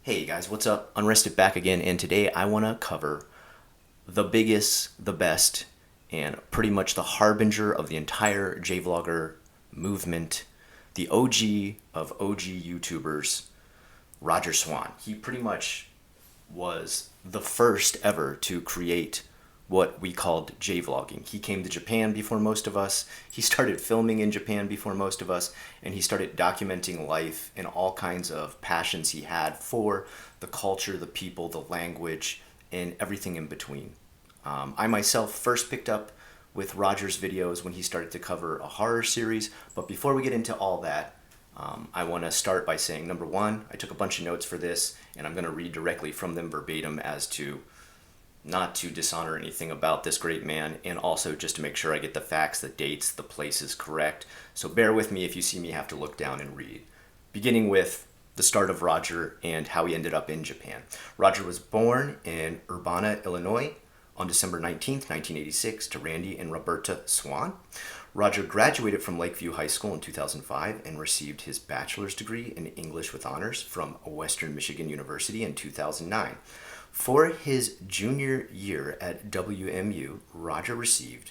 Hey guys, what's up? Unrested back again, and today I want to cover the biggest, the best, and pretty much the harbinger of the entire J-Vlogger movement, the OG of OG YouTubers, Rodger Swan. He pretty much was the first ever to create what we called J-vlogging. He came to Japan before most of us. He started filming in Japan before most of us, and he started documenting life and all kinds of passions he had for the culture, the people, the language, and everything in between. I myself first picked up with Rodger's videos when he started to cover a horror series, but before we get into all that, I want to start by saying, number one, I took a bunch of notes for this, and I'm going to read directly from them verbatim as to not to dishonor anything about this great man, and also just to make sure I get the facts, the dates, the places correct. So bear with me if you see me have to look down and read. Beginning with the start of Rodger and how he ended up in Japan. Rodger was born in Urbana, Illinois on December 19th, 1986 to Randy and Roberta Swan. Rodger graduated from Lakeview High School in 2005 and received his bachelor's degree in English with honors from Western Michigan University in 2009. For his junior year at WMU, Rodger received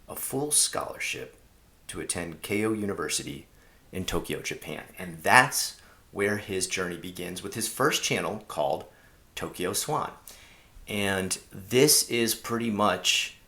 a full scholarship to attend Keio University in Tokyo, Japan. And that's where his journey begins with his first channel called Tokyo Swan. And this is pretty much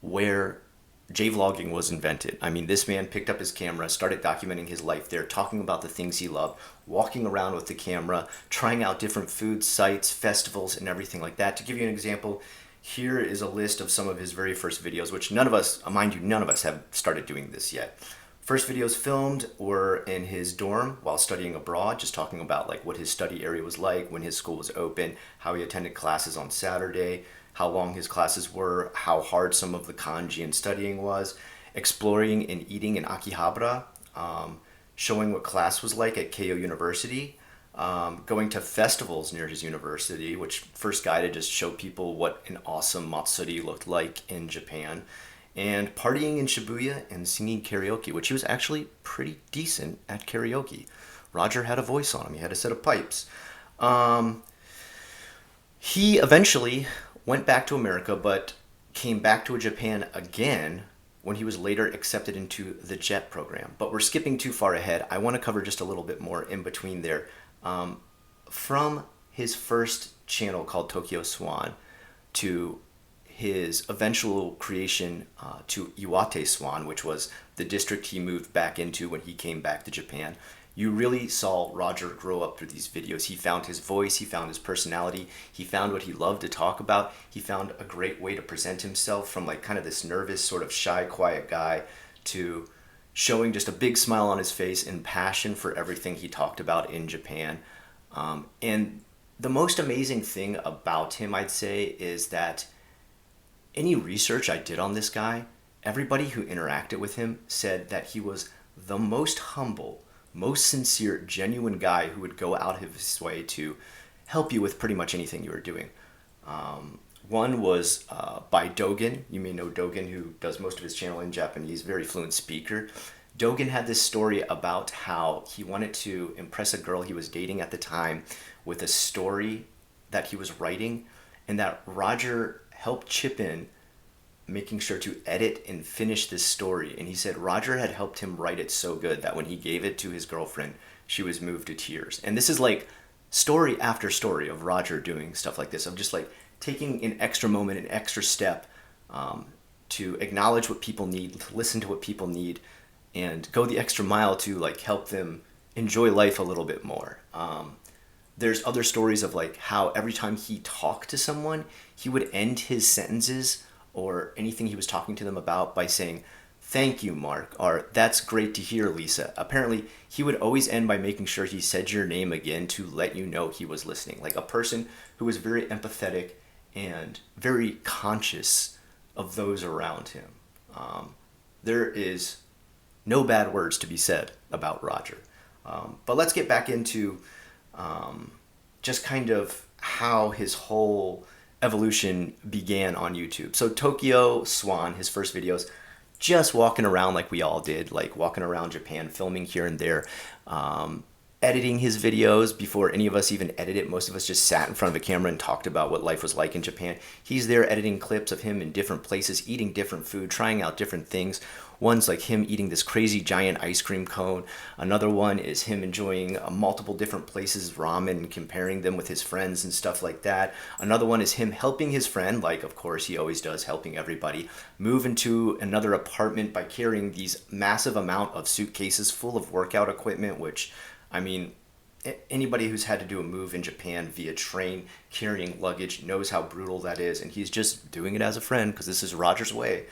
where J-vlogging was invented. I mean, this man picked up his camera, started documenting his life there, talking about the things he loved, walking around with the camera, trying out different food sites, festivals, and everything like that. To give you an example, here is a list of some of his very first videos, which none of us, mind you, none of us have started doing this yet. First videos filmed were in his dorm while studying abroad, just talking about like what his study area was like, when his school was open, how he attended classes on Saturday, how long his classes were, how hard some of the kanji and studying was, exploring and eating in Akihabara, showing what class was like at Keio University, going to festivals near his university, which first guy to just show people what an awesome matsuri looked like in Japan, and partying in Shibuya and singing karaoke, which he was actually pretty decent at karaoke. Rodger had a voice on him. He had a set of pipes. He eventually went back to America, but came back to Japan again when he was later accepted into the JET program. But we're skipping too far ahead. I want to cover just a little bit more in between there. From his first channel called Tokyo Swan to his eventual creation to Iwate Swan, which was the district he moved back into when he came back to Japan, you really saw Rodger grow up through these videos. He found his voice, he found his personality, he found what he loved to talk about, he found a great way to present himself from like kind of this nervous, sort of shy, quiet guy to showing just a big smile on his face and passion for everything he talked about in Japan. And the most amazing thing about him, I'd say, is that any research I did on this guy, everybody who interacted with him said that he was the most humble, most sincere, genuine guy who would go out of his way to help you with pretty much anything you were doing. One was by Dogen. You may know Dogen, who does most of his channel in Japanese, very fluent speaker. Dogen had this story about how he wanted to impress a girl he was dating at the time with a story that he was writing, and that Rodger helped chip in making sure to edit and finish this story. And he said Rodger had helped him write it so good that when he gave it to his girlfriend, she was moved to tears. And this is like story after story of Rodger doing stuff like this, of just like taking an extra moment, an extra step to acknowledge what people need, to listen to what people need, and go the extra mile to like help them enjoy life a little bit more. There's other stories of like how every time he talked to someone, he would end his sentences or anything he was talking to them about by saying, "Thank you, Mark," or "That's great to hear, Lisa." Apparently, he would always end by making sure he said your name again to let you know he was listening. Like a person who was very empathetic and very conscious of those around him. There is no bad words to be said about Rodger. But let's get back into just kind of how his whole evolution began on YouTube. So Tokyo Swan, his first videos, just walking around like we all did, like walking around Japan, filming here and there. editing his videos before any of us even edited. Most of us just sat in front of a camera and talked about what life was like in Japan. He's there editing clips of him in different places, eating different food, trying out different things. One's like him eating this crazy giant ice cream cone. Another one is him enjoying multiple different places, ramen, and comparing them with his friends and stuff like that. Another one is him helping his friend, like of course he always does, helping everybody, move into another apartment by carrying these massive amount of suitcases full of workout equipment, which, I mean, anybody who's had to do a move in Japan via train carrying luggage knows how brutal that is, and he's just doing it as a friend because this is Rodger's way.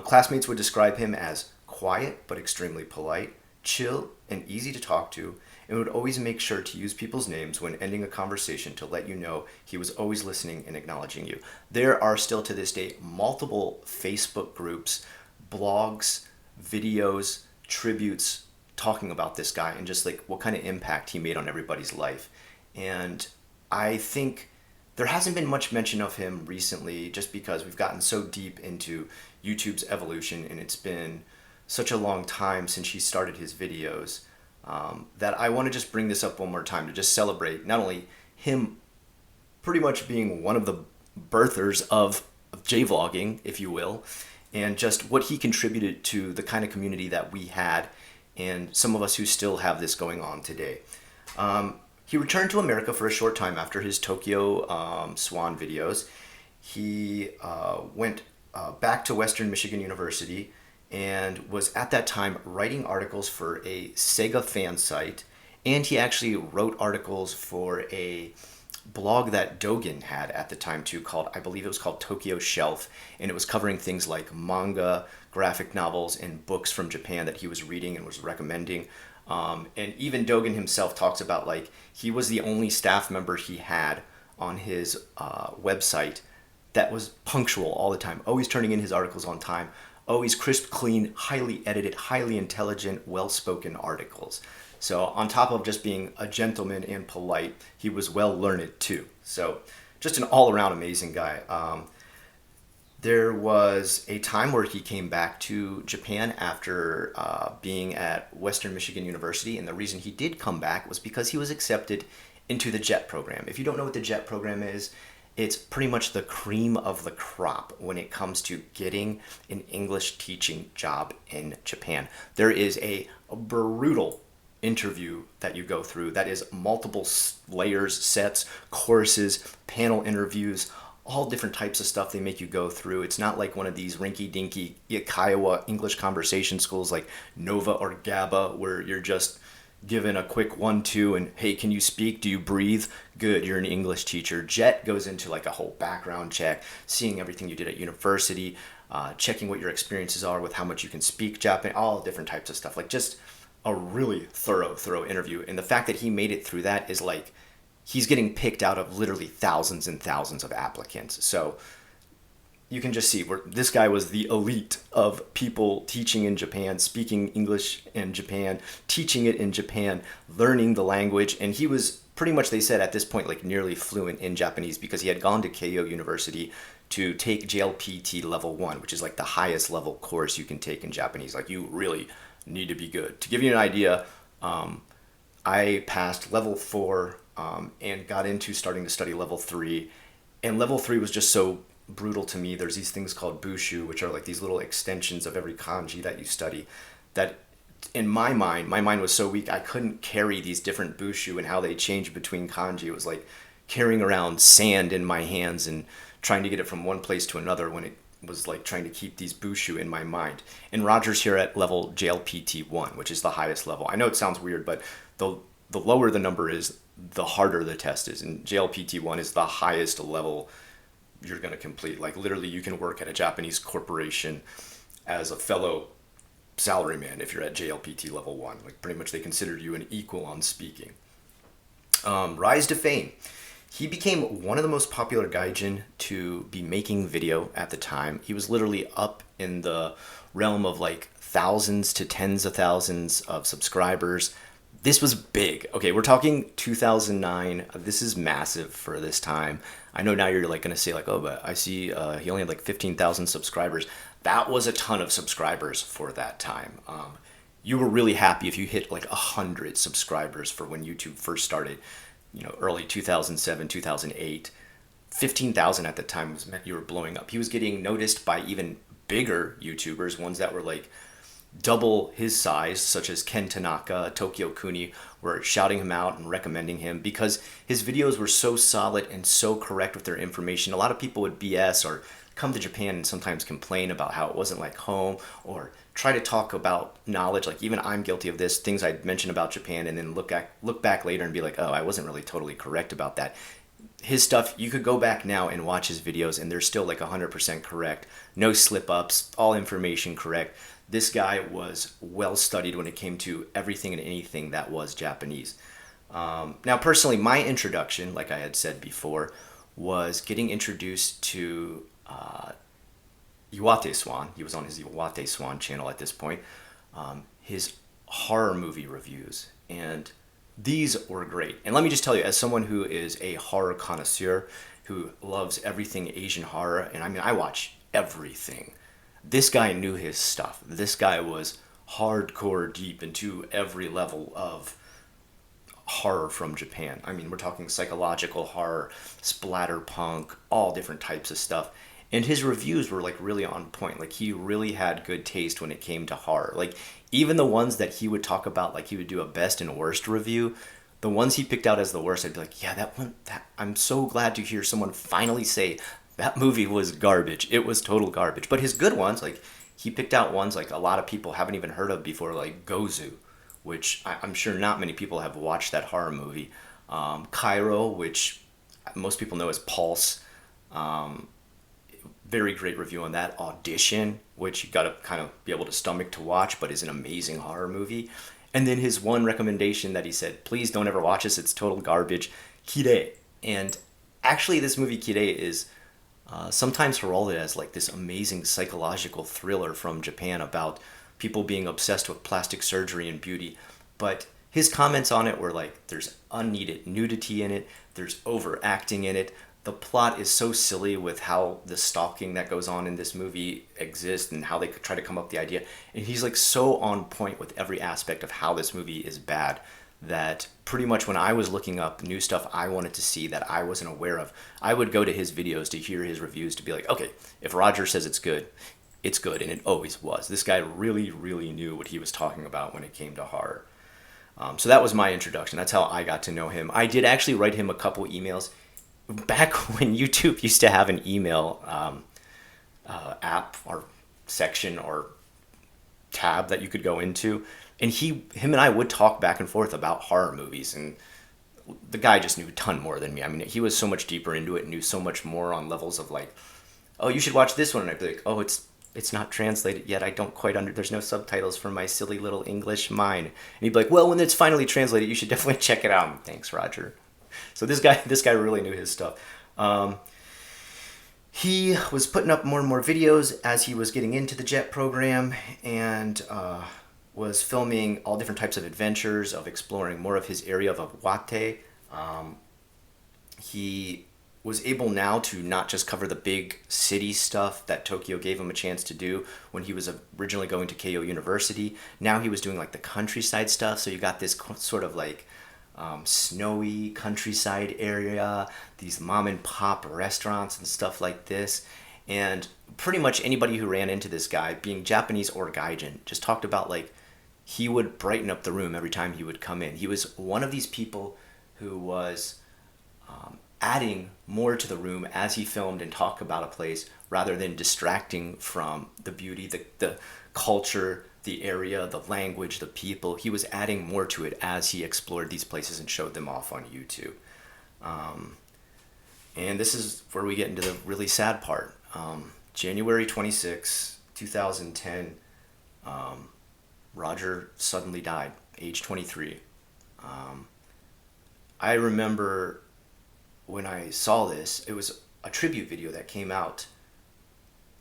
Classmates would describe him as quiet but extremely polite, chill and easy to talk to, and would always make sure to use people's names when ending a conversation to let you know he was always listening and acknowledging you. There are still to this day multiple Facebook groups, blogs, videos, tributes talking about this guy and just like what kind of impact he made on everybody's life. And I think there hasn't been much mention of him recently just because we've gotten so deep into YouTube's evolution and it's been such a long time since he started his videos, that I want to just bring this up one more time to just celebrate not only him pretty much being one of the birthers of J-vlogging, if you will, and just what he contributed to the kind of community that we had and some of us who still have this going on today. He returned to America for a short time after his Tokyo Swan videos. He went back to Western Michigan University and was at that time writing articles for a Sega fan site, and he actually wrote articles for a blog that Dogen had at the time too, called, I believe it was called Tokyo Shelf, and it was covering things like manga, graphic novels, and books from Japan that he was reading and was recommending. And even Dogen himself talks about like he was the only staff member he had on his website that was punctual all the time, always turning in his articles on time, always crisp, clean, highly edited, highly intelligent, well-spoken articles. So on top of just being a gentleman and polite, he was well-learned too. So just an all-around amazing guy. There was a time where he came back to Japan after being at Western Michigan University, and the reason he did come back was because he was accepted into the JET program. If you don't know what the JET program is, it's pretty much the cream of the crop when it comes to getting an English teaching job in Japan. There is a brutal interview that you go through that is multiple layers, sets, courses, panel interviews, all different types of stuff they make you go through. It's not like one of these rinky-dinky Kiowa English conversation schools like Nova or GABA where you're just given a quick 1-2 and hey, can you speak? Do you breathe? Good, you're an English teacher. JET goes into like a whole background check, seeing everything you did at university, checking what your experiences are with how much you can speak Japanese, all different types of stuff. Like just a really thorough interview. And the fact that he made it through that is like he's getting picked out of literally thousands and thousands of applicants. So you can just see where this guy was the elite of people teaching in Japan, speaking English in Japan, teaching it in Japan, learning the language. And he was pretty much, they said at this point, like nearly fluent in Japanese because he had gone to Keio University to take JLPT level 1, which is like the highest level course you can take in Japanese. Like you really need to be good. To give you an idea, I passed level 4 and got into starting to study level 3. And level 3 was just so brutal to me. There's these things called bushu, which are like these little extensions of every kanji that you study, that in my mind was so weak I couldn't carry these different bushu and how they change between kanji. It was like carrying around sand in my hands and trying to get it from one place to another when it was like trying to keep these bushu in my mind. And Rodger's here at level JLPT 1, which is the highest level. I know it sounds weird, but the lower the number is, the harder the test is. And JLPT 1 is the highest level you're going to complete. Like literally you can work at a Japanese corporation as a fellow salaryman if you're at JLPT level 1. Like pretty much they considered you an equal on speaking. Rise to fame. He became one of the most popular gaijin to be making video at the time. He was literally up in the realm of like thousands to tens of thousands of subscribers. This was big. Okay, we're talking 2009. This is massive for this time. I know now you're like going to say like, oh, but I see he only had like 15,000 subscribers. That was a ton of subscribers for that time. you were really happy if you hit like 100 subscribers for when YouTube first started, early 2007, 2008. 15,000 at the time was meant you were blowing up. He was getting noticed by even bigger YouTubers, ones that were like double his size, such as Ken Tanaka, Tokyo Kuni, were shouting him out and recommending him because his videos were so solid and so correct with their information. A lot of people would BS or come to Japan and sometimes complain about how it wasn't like home, or try to talk about knowledge. Like even I'm guilty of this, things I'd mention about Japan and then look back later and be like, oh, I wasn't really totally correct about that. His stuff, you could go back now and watch his videos and they're still like 100% correct. No slip ups, all information correct. This guy was well studied when it came to everything and anything that was Japanese. Now, personally, my introduction, like I had said before, was getting introduced to Iwate Swan. He was on his Iwate Swan channel at this point. His horror movie reviews. And these were great. And let me just tell you, as someone who is a horror connoisseur, who loves everything Asian horror, and I mean, I watch everything. This guy knew his stuff. This guy was hardcore deep into every level of horror from Japan. I mean, we're talking psychological horror, splatterpunk, all different types of stuff. And his reviews were like really on point. Like he really had good taste when it came to horror. Like even the ones that he would talk about, like he would do a best and worst review, the ones he picked out as the worst, I'd be like, yeah, that one, I'm so glad to hear someone finally say that movie was garbage. It was total garbage. But his good ones, like he picked out ones like a lot of people haven't even heard of before, like Gozu, which I'm sure not many people have watched that horror movie. Cairo, which most people know as Pulse. Very great review on that. Audition, which you got to kind of be able to stomach to watch, but is an amazing horror movie. And then his one recommendation that he said, please don't ever watch this, it's total garbage, Kirei. And actually this movie Kirei is sometimes heralded as like this amazing psychological thriller from Japan about people being obsessed with plastic surgery and beauty. But his comments on it were like, there's unneeded nudity in it, there's overacting in it. The plot is so silly with how the stalking that goes on in this movie exists and how they could try to come up with the idea. And he's like so on point with every aspect of how this movie is bad that pretty much when I was looking up new stuff I wanted to see that I wasn't aware of, I would go to his videos to hear his reviews to be like, okay, if Rodger says it's good, it's good. And it always was. This guy really, really knew what he was talking about when it came to horror. So that was my introduction. That's how I got to know him. I did actually write him a couple emails. Back when YouTube used to have an email app or section or tab that you could go into, and him and I would talk back and forth about horror movies, and the guy just knew a ton more than me. I mean, he was so much deeper into it and knew so much more on levels of like, oh, you should watch this one, and I'd be like, oh, it's not translated yet. I don't quite there's no subtitles for my silly little English mind. And he'd be like, well, when it's finally translated, you should definitely check it out. And thanks, Rodger. So this guy really knew his stuff. He was putting up more and more videos as he was getting into the JET program, and was filming all different types of adventures of exploring more of his area of Iwate. He was able now to not just cover the big city stuff that Tokyo gave him a chance to do when he was originally going to Keio University. Now he was doing like the countryside stuff. So you got this sort of like snowy countryside area, these mom and pop restaurants and stuff like this. And pretty much anybody who ran into this guy, being Japanese or Gaijin, just talked about like he would brighten up the room every time he would come in. He was one of these people who was adding more to the room as he filmed and talked about a place rather than distracting from the beauty, the culture, the area, the language, the people. He was adding more to it as he explored these places and showed them off on YouTube. And this is where we get into the really sad part. January 26, 2010, Rodger suddenly died, age 23. I remember when I saw this, it was a tribute video that came out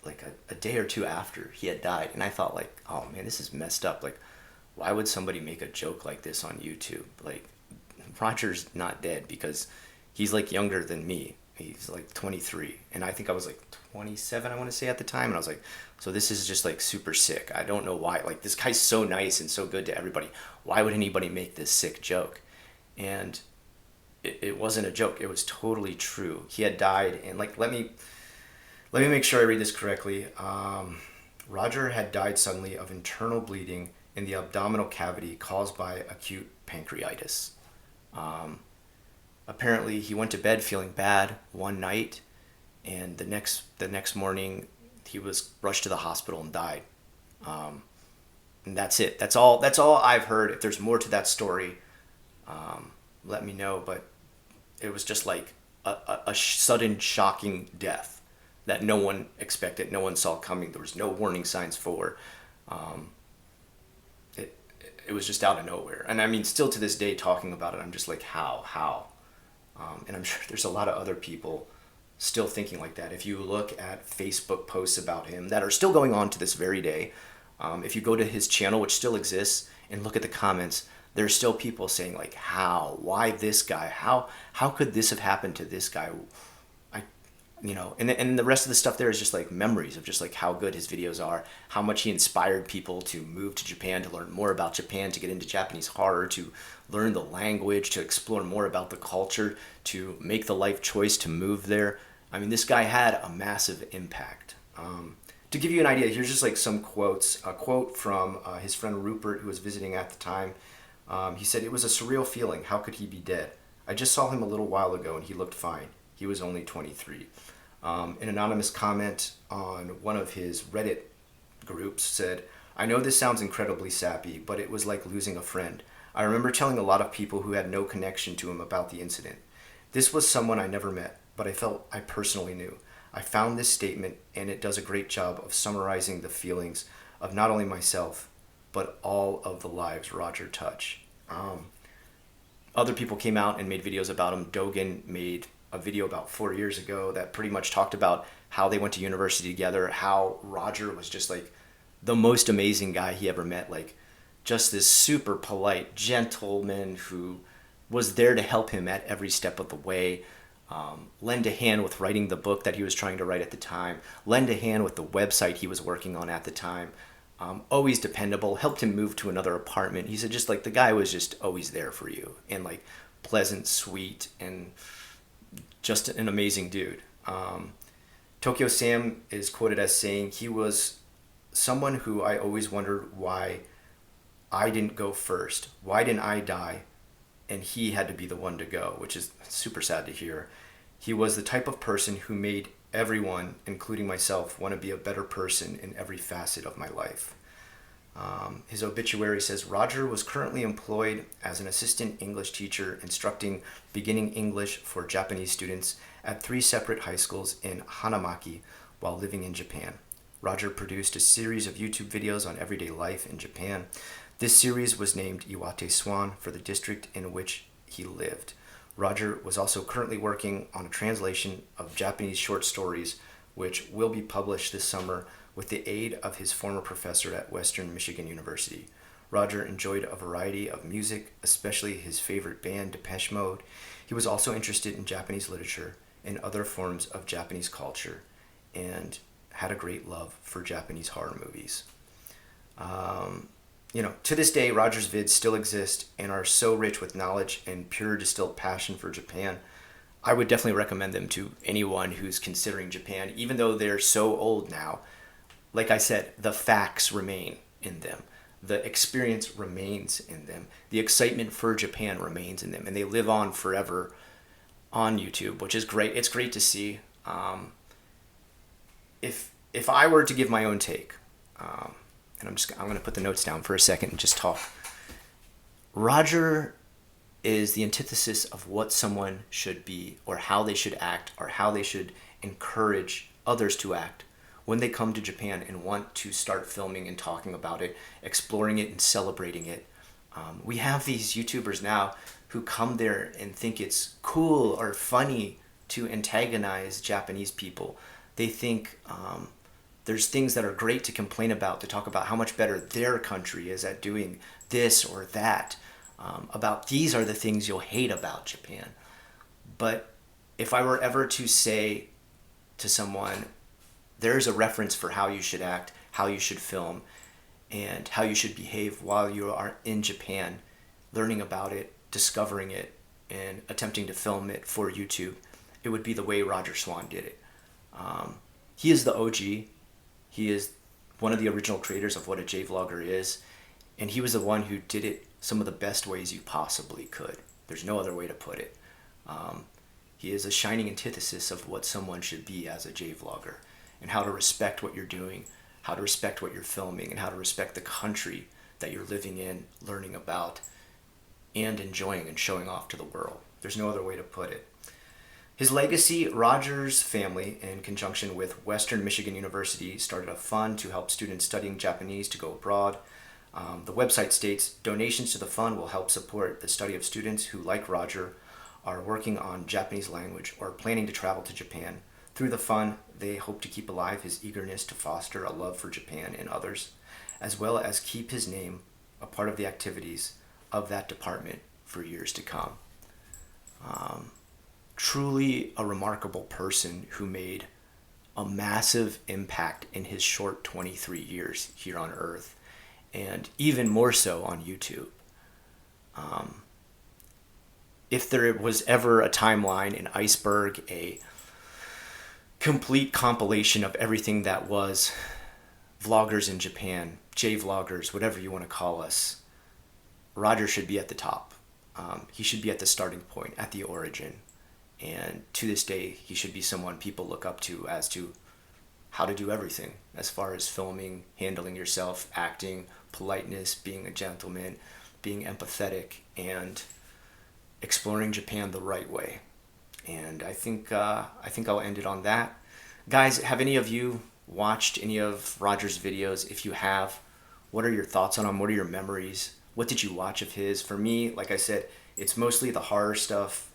like a day or two after he had died, and I thought like, oh man, this is messed up. Like, why would somebody make a joke like this on YouTube? Like, Rodger's not dead because he's like younger than me. He's like 23, and I think I was like 27, I want to say, at the time. And I was like, so this is just like super sick. I don't know why. Like, this guy's so nice and so good to everybody. Why would anybody make this sick joke? And it wasn't a joke. It was totally true. He had died, and like, let me make sure I read this correctly. Rodger had died suddenly of internal bleeding in the abdominal cavity caused by acute pancreatitis. Apparently, he went to bed feeling bad one night, and the next morning, he was rushed to the hospital and died. And that's it. That's all. That's all I've heard. If there's more to that story, let me know. But it was just like a sudden, shocking death that no one expected, no one saw coming. There was no warning signs for. It it was just out of nowhere. And I mean, still to this day, talking about it, I'm just like, how? And I'm sure there's a lot of other people still thinking like that. If you look at Facebook posts about him that are still going on to this very day, if you go to his channel, which still exists, and look at the comments, there's still people saying like, how? Why this guy? How could this have happened to this guy? And the rest of the stuff there is just like memories of just like how good his videos are, how much he inspired people to move to Japan, to learn more about Japan, to get into Japanese horror, to learn the language, to explore more about the culture, to make the life choice to move there. I mean, this guy had a massive impact. To give you an idea, here's just like some quotes. A quote from his friend Rupert, who was visiting at the time. He said, "It was a surreal feeling. How could he be dead? I just saw him a little while ago and he looked fine. He was only 23. An anonymous comment on one of his Reddit groups said, "I know this sounds incredibly sappy, but it was like losing a friend. I remember telling a lot of people who had no connection to him about the incident. This was someone I never met, but I felt I personally knew. I found this statement, and it does a great job of summarizing the feelings of not only myself, but all of the lives Rodger touched." Other people came out and made videos about him. Dogen made a video about 4 years ago that pretty much talked about how they went to university together, how Rodger was just like the most amazing guy he ever met, like just this super polite gentleman who was there to help him at every step of the way, lend a hand with writing the book that he was trying to write at the time, lend a hand with the website he was working on at the time, always dependable, helped him move to another apartment. He said just like the guy was just always there for you, and like pleasant, sweet, and just an amazing dude. Tokyo Sam is quoted as saying, "He was someone who I always wondered why I didn't go first. Why didn't I die? And he had to be the one to go," which is super sad to hear. "He was the type of person who made everyone, including myself, want to be a better person in every facet of my life." His obituary says, "Rodger was currently employed as an assistant English teacher instructing beginning English for Japanese students at 3 separate high schools in Hanamaki while living in Japan. Rodger produced a series of YouTube videos on everyday life in Japan. This series was named Iwate Swan for the district in which he lived. Rodger was also currently working on a translation of Japanese short stories, which will be published this summer with the aid of his former professor at Western Michigan University. Rodger enjoyed a variety of music, especially his favorite band, Depeche Mode. He was also interested in Japanese literature and other forms of Japanese culture, and had a great love for Japanese horror movies." To this day, Rodger's vids still exist and are so rich with knowledge and pure distilled passion for Japan. I would definitely recommend them to anyone who's considering Japan, even though they're so old now. Like I said, the facts remain in them. The experience remains in them. The excitement for Japan remains in them. And they live on forever on YouTube, which is great. It's great to see. If I were to give my own take, and I'm going to put the notes down for a second and just talk. Rodger is the antithesis of what someone should be, or how they should act, or how they should encourage others to act when they come to Japan and want to start filming and talking about it, exploring it and celebrating it. We have these YouTubers now who come there and think it's cool or funny to antagonize Japanese people. They think there's things that are great to complain about, to talk about how much better their country is at doing this or that, about these are the things you'll hate about Japan. But if I were ever to say to someone, there's a reference for how you should act, how you should film, and how you should behave while you are in Japan, learning about it, discovering it, and attempting to film it for YouTube, it would be the way Rodger Swan did it. He is the OG. He is one of the original creators of what a J-vlogger is, and he was the one who did it some of the best ways you possibly could. There's no other way to put it. He is a shining antithesis of what someone should be as a J-vlogger, and how to respect what you're doing, how to respect what you're filming, and how to respect the country that you're living in, learning about, and enjoying and showing off to the world. There's no other way to put it. His legacy: Rodger's family, in conjunction with Western Michigan University, started a fund to help students studying Japanese to go abroad. The website states, donations to the fund will help support the study of students who, like Rodger, are working on Japanese language or planning to travel to Japan. Through the fund, they hope to keep alive his eagerness to foster a love for Japan and others, as well as keep his name a part of the activities of that department for years to come. Truly a remarkable person who made a massive impact in his short 23 years here on Earth, and even more so on YouTube. If there was ever a timeline, an iceberg, a complete compilation of everything that was vloggers in Japan, J-vloggers, whatever you want to call us, Rodger should be at the top. He should be at the starting point, at the origin. And to this day, he should be someone people look up to as to how to do everything, as far as filming, handling yourself, acting, politeness, being a gentleman, being empathetic, and exploring Japan the right way. And I think I'll end it on that. Guys, have any of you watched any of Rodger's videos? If you have, what are your thoughts on them? What are your memories? What did you watch of his? For me, like I said, it's mostly the horror stuff.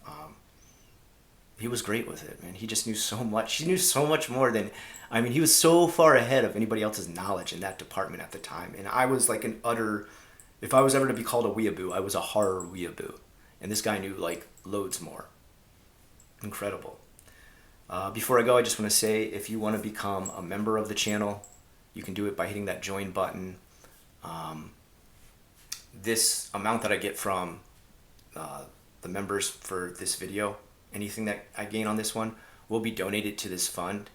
He was great with it, man. He just knew so much. He knew so much more than, I mean, he was so far ahead of anybody else's knowledge in that department at the time. And I was like an utter, if I was ever to be called a weeaboo, I was a horror weeaboo. And this guy knew like loads more. Incredible. Before I go, I just want to say, if you want to become a member of the channel, you can do it by hitting that join button. This amount that I get from the members for this video, anything that I gain on this one, will be donated to this fund.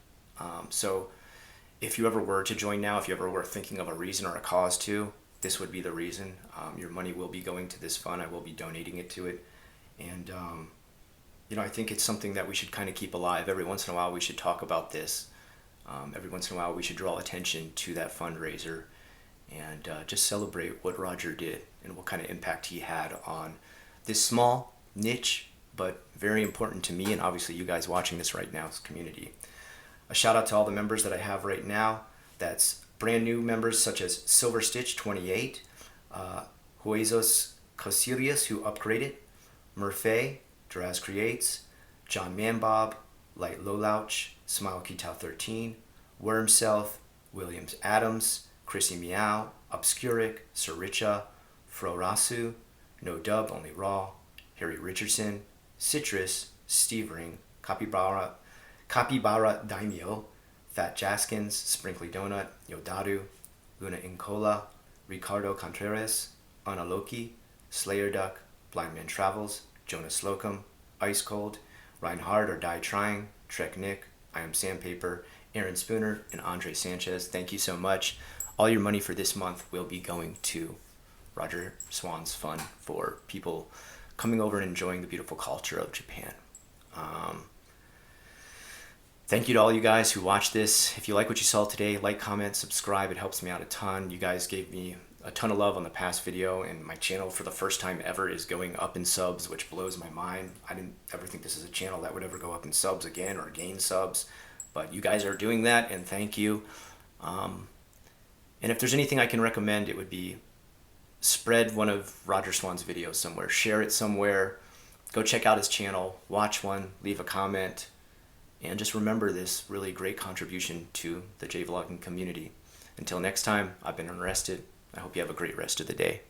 So if you ever were to join now, if you ever were thinking of a reason or a cause to, this would be the reason. Your money will be going to this fund. I will be donating it to it. And you know, I think it's something that we should kind of keep alive. Every once in a while we should talk about this. Every once in a while we should draw attention to that fundraiser, and just celebrate what Rodger did and what kind of impact he had on this small niche, but very important to me, and obviously you guys watching this right now's community. A shout out to all the members that I have right now. That's brand new members such as Silver Stitch 28, Huesos Cosilius, who upgraded, Murphy, Draz Creates, John Manbob, Light Lowlouch, Smile Kitao 13, Wormself, Williams Adams, Chrissy Meow, Obscuric, Siricha, Frorasu, No Dub, Only Raw, Harry Richardson, Citrus, Steve Ring, Capybara Daimyo, Fat Jaskins, Sprinkly Donut, Yodaru, Luna Incola, Ricardo Contreras, Analoki, Slayer Duck, Blind Man Travels, Jonas Slocum, Ice Cold, Reinhard or Die Trying, Trek Nick, I Am Sandpaper, Aaron Spooner, and Andre Sanchez. Thank you so much. All your money for this month will be going to Rodger Swan's fund for people coming over and enjoying the beautiful culture of Japan. Thank you to all you guys who watched this. If you like what you saw today, like, comment, subscribe. It helps me out a ton. You guys gave me a ton of love on the past video, and my channel for the first time ever is going up in subs, which blows my mind. I didn't ever think this is a channel that would ever go up in subs again or gain subs, but you guys are doing that, and thank you. And if there's anything I can recommend, it would be spread one of Rodger Swan's videos somewhere. Share it somewhere. Go check out his channel. Watch one. Leave a comment. And just remember this really great contribution to the J-vlogging community. Until next time, I've been Unrested. I hope you have a great rest of the day.